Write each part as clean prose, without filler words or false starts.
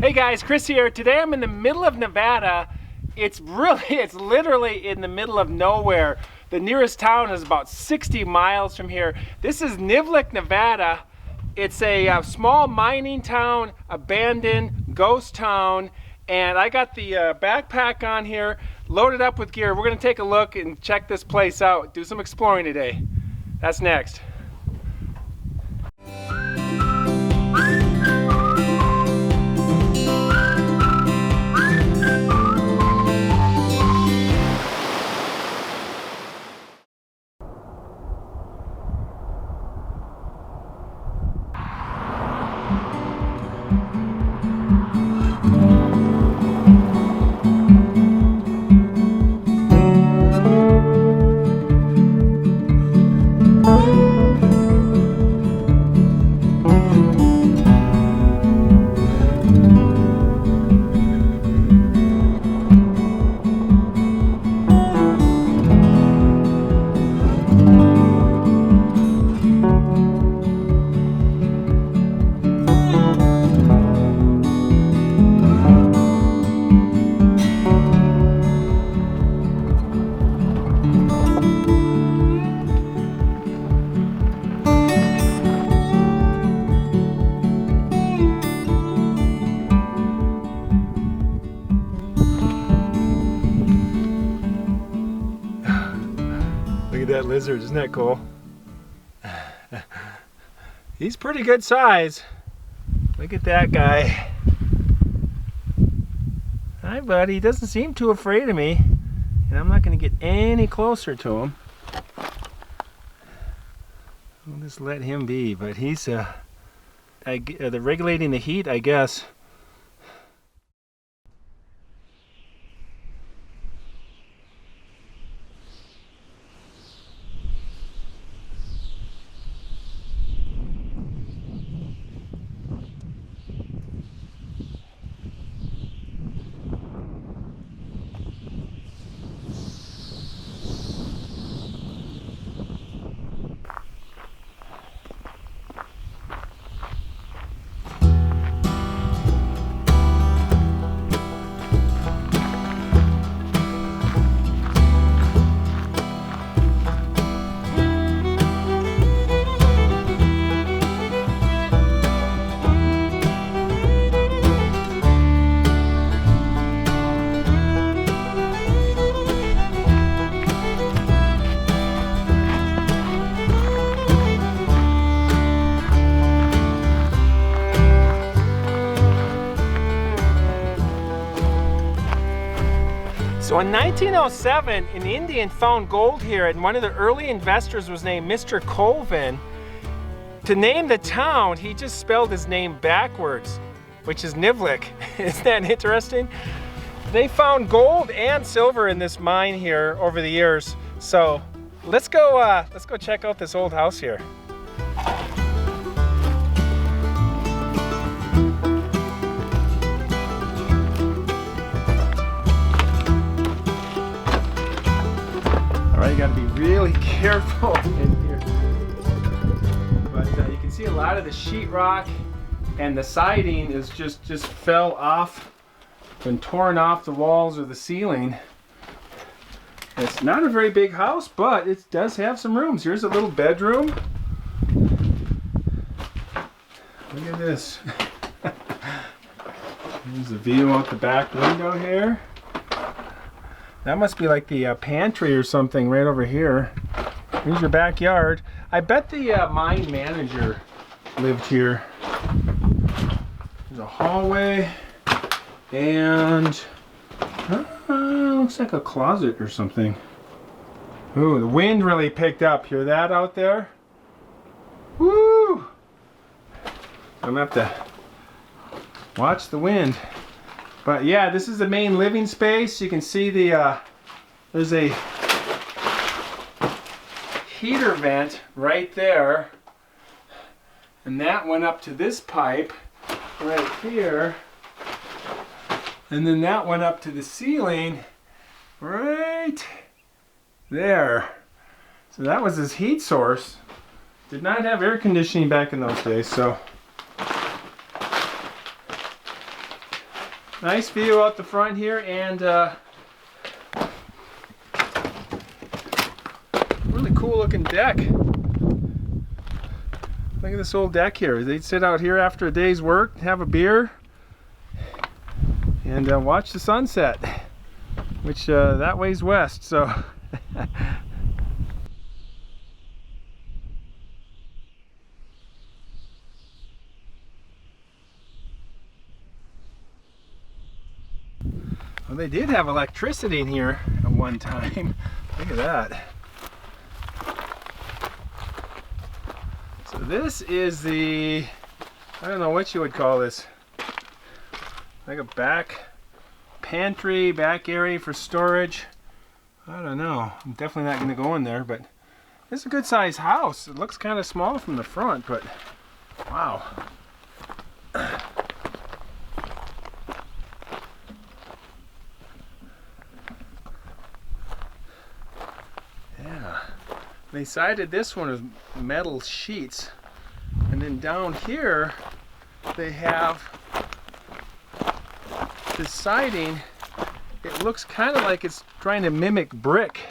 Hey guys, Chris here. Today I'm in the middle of Nevada. It's literally in the middle of nowhere. The nearest town is about 60 miles from here. This is Nivloc, Nevada. It's a small mining town, abandoned, ghost town. And I got the backpack on here, loaded up with gear. We're gonna take a look and check this place out, do some exploring today. That's next. Look at that lizard, isn't that cool? He's pretty good size. Look at that guy. Hi buddy, he doesn't seem too afraid of me. And I'm not gonna get any closer to him. I'll just let him be, but he's they're regulating the heat, I guess. So in 1907, an Indian found gold here, and one of the early investors was named Mr. Colvin. To name the town, he just spelled his name backwards, which is Nivloc. Isn't that interesting? They found gold and silver in this mine here over the years. So let's go check out this old house here. You got to be really careful in here. But you can see a lot of the sheetrock and the siding is just fell off, been torn off the walls or the ceiling. It's not a very big house, but it does have some rooms. Here's a little bedroom. Look at this. There's a view out the back window here. That must be like the pantry or something right over here. Here's your backyard. I bet the mine manager lived here. There's a hallway and looks like a closet or something. Ooh, the wind really picked up. Hear that out there? Woo! I'm gonna have to watch the wind. But yeah, this is the main living space. You can see there's a heater vent right there. And that went up to this pipe right here. And then that went up to the ceiling right there. So that was his heat source. Did not have air conditioning back in those days, so Nice view out the front here, and really cool looking deck. Look at this old deck here. They'd sit out here after a day's work, have a beer, and watch the sunset, which that way's west, so. Well, they did have electricity in here at one time. Look at that. So this is the, I don't know what you would call this, like a back pantry, back area for storage. I don't know. I'm definitely not going to go in there, but it's a good sized house. It looks kind of small from the front, but wow. They sided this one with metal sheets, and then down here they have the siding. It looks kind of like it's trying to mimic brick,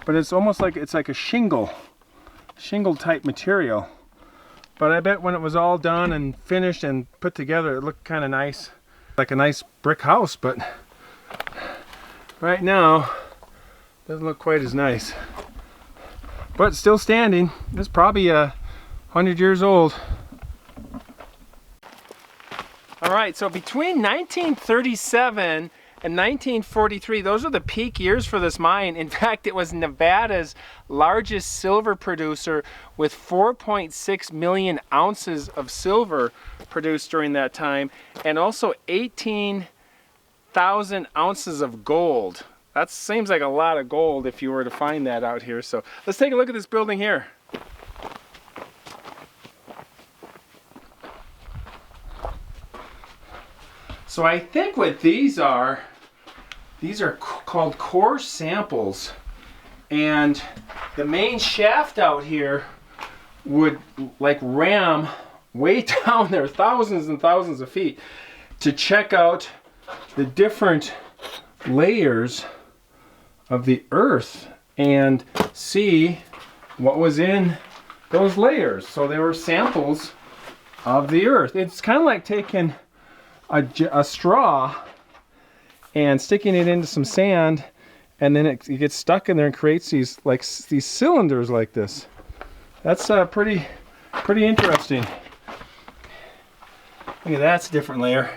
but it's almost like it's like a shingle type material. But I bet when it was all done and finished and put together, it looked kind of nice, like a nice brick house. But right now it doesn't look quite as nice. But still standing. It's probably 100 years old. All right, so between 1937 and 1943, those are the peak years for this mine. In fact, it was Nevada's largest silver producer with 4.6 million ounces of silver produced during that time, and also 18,000 ounces of gold. That seems like a lot of gold if you were to find that out here. So let's take a look at this building here. So I think what these are called core samples. And the main shaft out here would like ram way down there, thousands and thousands of feet, to check out the different layers of the earth and see what was in those layers. So they were samples of the earth. It's kind of like taking a straw and sticking it into some sand, and then it gets stuck in there and creates these cylinders like this. That's pretty interesting. Look at that's a different layer.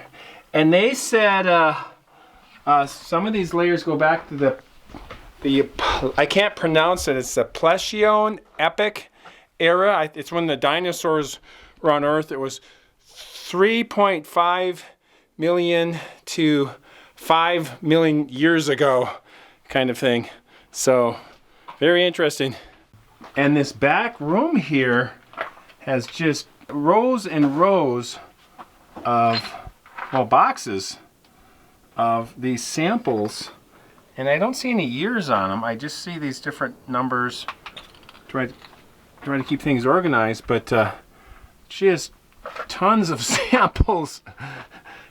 And they said some of these layers go back to the I can't pronounce it. It's the Pleistocene epoch era. It's when the dinosaurs were on Earth. It was 3.5 million to 5 million years ago, kind of thing. So very interesting. And this back room here has just rows and rows of, well, boxes of these samples. And I don't see any years on them. I just see these different numbers. Try to keep things organized, but just tons of samples.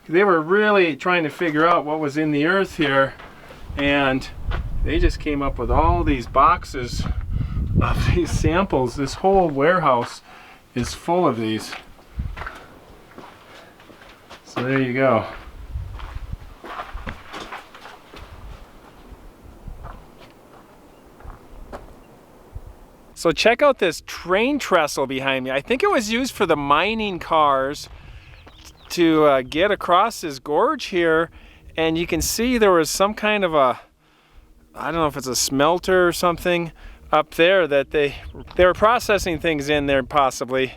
They were really trying to figure out what was in the earth here, and they just came up with all these boxes of these samples. This whole warehouse is full of these. So there you go. So check out this train trestle behind me. I think it was used for the mining cars to get across this gorge here. And you can see there was some kind of a, I don't know if it's a smelter or something up there that they were processing things in there possibly.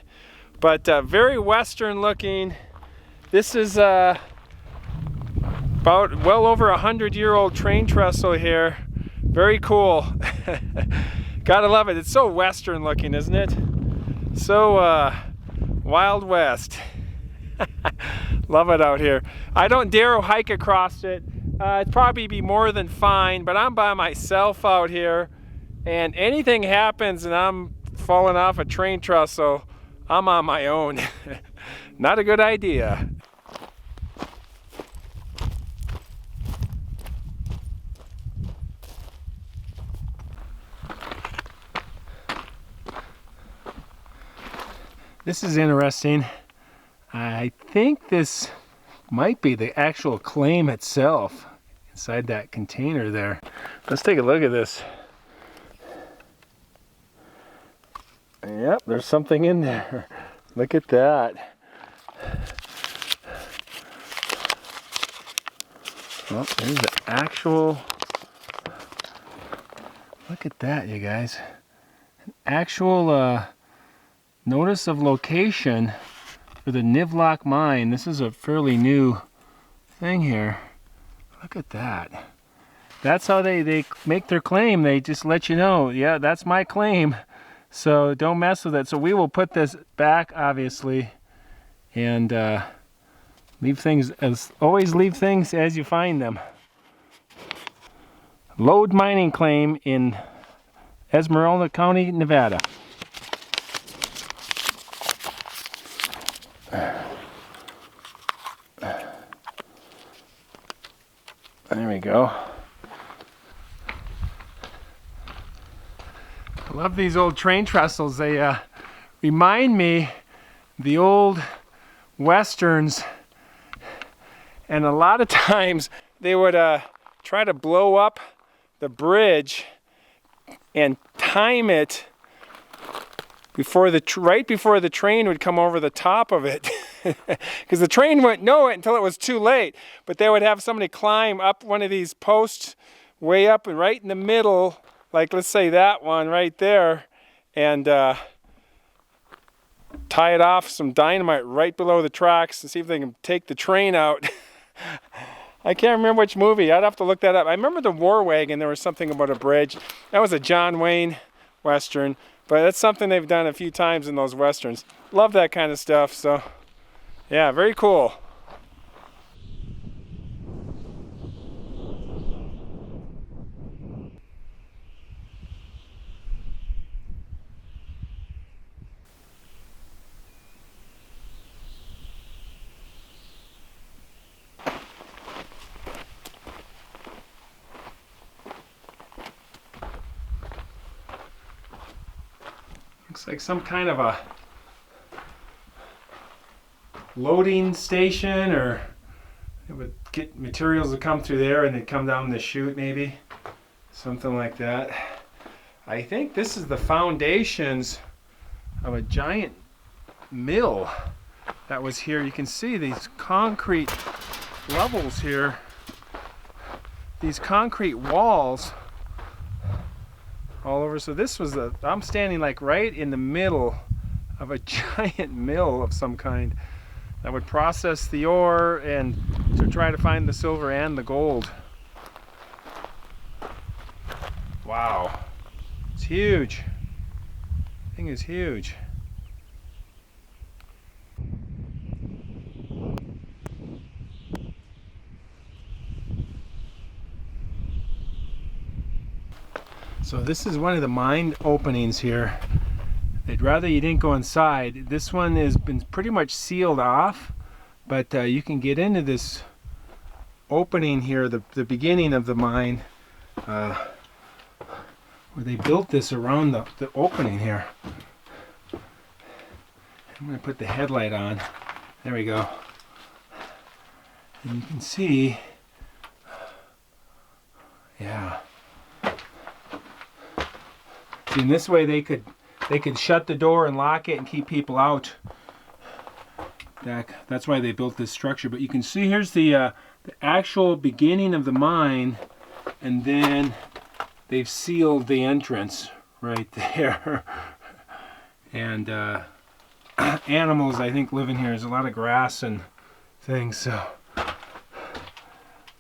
But very Western looking. This is about well over 100-year-old train trestle here. Very cool. Gotta love it. It's so Western looking, isn't it? So Wild West. Love it out here. I don't dare hike across it. It'd probably be more than fine, but I'm by myself out here, and anything happens and I'm falling off a train trestle, I'm on my own. Not a good idea. This is interesting. I think this might be the actual claim itself inside that container there. Let's take a look at this. Yep, there's something in there. Look at that. Well, there's the actual, look at that, you guys. An actual notice of location for the Nivloc mine. This is a fairly new thing here. Look at that. That's how they make their claim. They just let you know, yeah, that's my claim. So don't mess with it. So we will put this back, obviously, and leave things as always. Leave things as you find them. Lode mining claim in Esmeralda County, Nevada. There we go. I love these old train trestles. They remind me the old westerns, and a lot of times they would try to blow up the bridge and time it before right before the train would come over the top of it, because the train wouldn't know it until it was too late. But they would have somebody climb up one of these posts way up and right in the middle, like let's say that one right there, and tie it off some dynamite right below the tracks and see if they can take the train out. I can't remember which movie. I'd have to look that up. I remember the War Wagon. There was something about a bridge. That was a John Wayne Western. But that's something they've done a few times in those Westerns. Love that kind of stuff. So, yeah, very cool. Looks like some kind of a loading station, or it would get materials to come through there and they'd come down the chute, maybe. Something like that. I think this is the foundations of a giant mill that was here. You can see these concrete levels here. These concrete walls all over. So this was I'm standing like right in the middle of a giant mill of some kind that would process the ore and to try to find the silver and the gold. Wow, it's huge. The thing is huge. So this is one of the mine openings here. They'd rather you didn't go inside. This one has been pretty much sealed off, but you can get into this opening here, the beginning of the mine, where they built this around the opening here. I'm going to put the headlight on. There we go. And you can see, yeah. See, in this way they could shut the door and lock it and keep people out. That's why they built this structure. But you can see here's the actual beginning of the mine, and then they've sealed the entrance right there. And animals, I think, live in here. There's a lot of grass and things. So,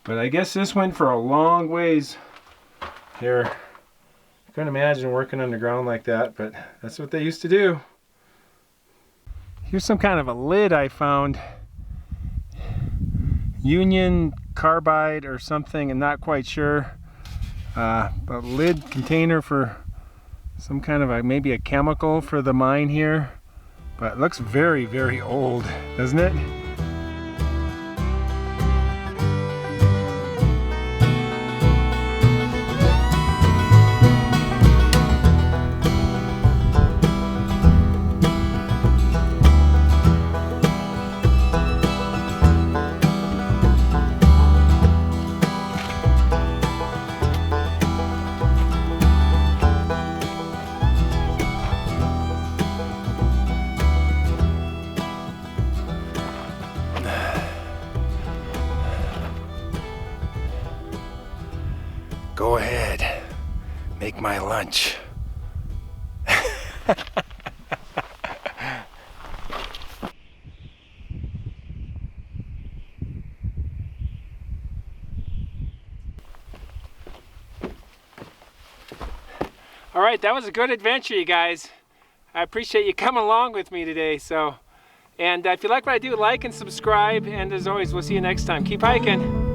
but I guess this went for a long ways here. Couldn't imagine working underground like that, but that's what they used to do. Here's some kind of a lid I found. Union carbide or something, I'm not quite sure. A lid container for some kind of maybe a chemical for the mine here. But it looks very, very old, doesn't it? Go ahead, make my lunch. All right, that was a good adventure, you guys. I appreciate you coming along with me today. And if you like what I do, like and subscribe. And as always, we'll see you next time. Keep hiking.